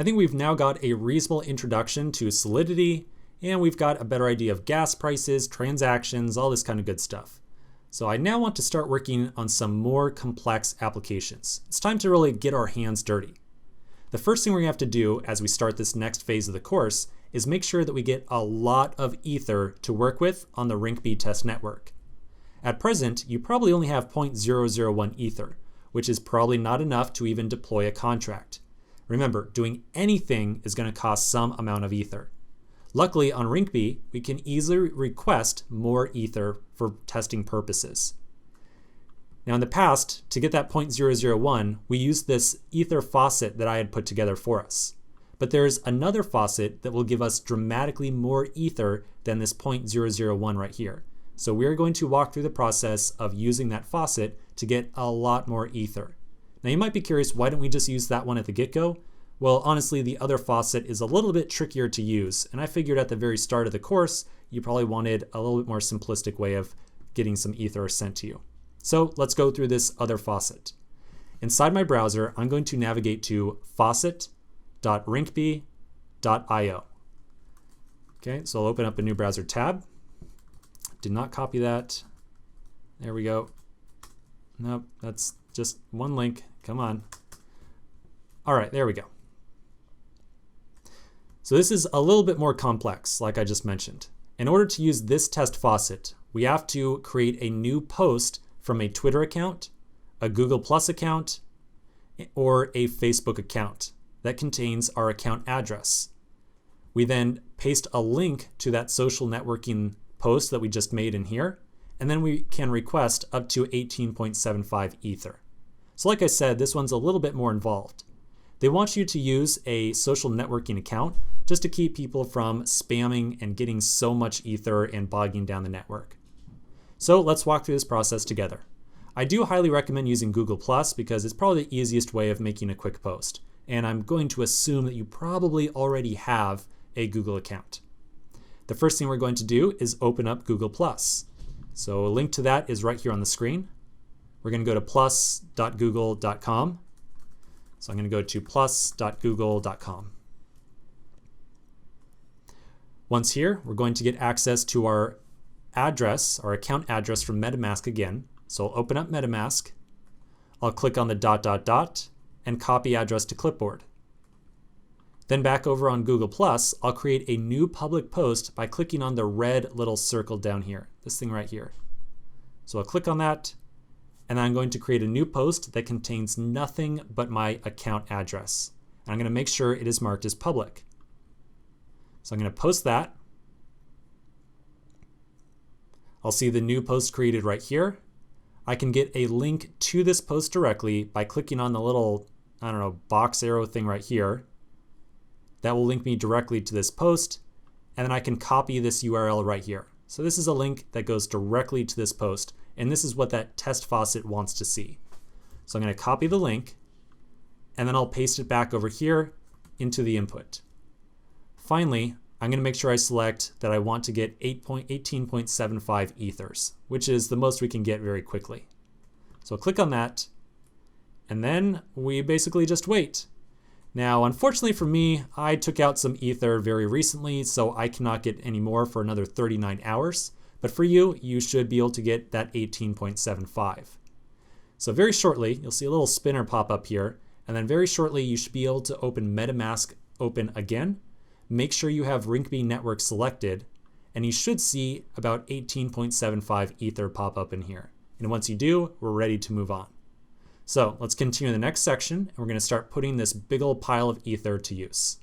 I think we've now got a reasonable introduction to Solidity, and we've got a better idea of gas prices, transactions, all this kind of good stuff. So I now want to start working on some more complex applications. It's time to really get our hands dirty. The first thing we're going to have to do as we start this next phase of the course is make sure that we get a lot of ether to work with on the Rinkeby test network. At present, you probably only have 0.001 ether, which is probably not enough to even deploy a contract. Remember, doing anything is going to cost some amount of ether. Luckily, on Rinkeby, we can easily request more ether for testing purposes. Now in the past, to get that 0.001, we used this ether faucet that I had put together for us. But there's another faucet that will give us dramatically more ether than this 0.001 right here. So we're going to walk through the process of using that faucet to get a lot more ether. Now you might be curious, why don't we just use that one at the get-go? Well, honestly, the other faucet is a little bit trickier to use, and I figured at the very start of the course, you probably wanted a little bit more simplistic way of getting some ether sent to you. So let's go through this other faucet. Inside my browser, I'm going to navigate to faucet.rinkeby.io. Okay, so I'll open up a new browser tab. Did not copy that. There we go. Nope, that's just one link. Come on. All right, there we go. So this is a little bit more complex, like I just mentioned. In order to use this test faucet, we have to create a new post from a Twitter account, a Google Plus account, or a Facebook account that contains our account address. We then paste a link to that social networking post that we just made in here, and then we can request up to 18.75 ether. So like I said, this one's a little bit more involved. They want you to use a social networking account just to keep people from spamming and getting so much ether and bogging down the network. So let's walk through this process together. I do highly recommend using Google Plus because it's probably the easiest way of making a quick post. And I'm going to assume that you probably already have a Google account. The first thing we're going to do is open up Google Plus. So a link to that is right here on the screen. We're going to go to plus.google.com. So I'm going to go to plus.google.com. Once here, we're going to get access to our address, our account address from MetaMask again. So I'll open up MetaMask. I'll click on the ... and copy address to clipboard. Then back over on Google Plus, I'll create a new public post by clicking on the red little circle down here, this thing right here. So I'll click on that, and I'm going to create a new post that contains nothing but my account address. And I'm going to make sure it is marked as public. So I'm going to post that. I'll see the new post created right here. I can get a link to this post directly by clicking on the little, box arrow thing right here. That will link me directly to this post, and then I can copy this URL right here. So this is a link that goes directly to this post, and this is what that test faucet wants to see. So I'm going to copy the link, and then I'll paste it back over here into the input. Finally, I'm going to make sure I select that I want to get 18.75 ethers, which is the most we can get very quickly. So I'll click on that, and then we basically just wait. Now, unfortunately for me, I took out some ether very recently, so I cannot get any more for another 39 hours. But for you, you should be able to get that 18.75. So very shortly, you'll see a little spinner pop up here, and then very shortly, you should be able to open MetaMask open again. Make sure you have Rinkeby network selected, and you should see about 18.75 ether pop up in here. And once you do, we're ready to move on. So let's continue the next section, and we're going to start putting this big old pile of ether to use.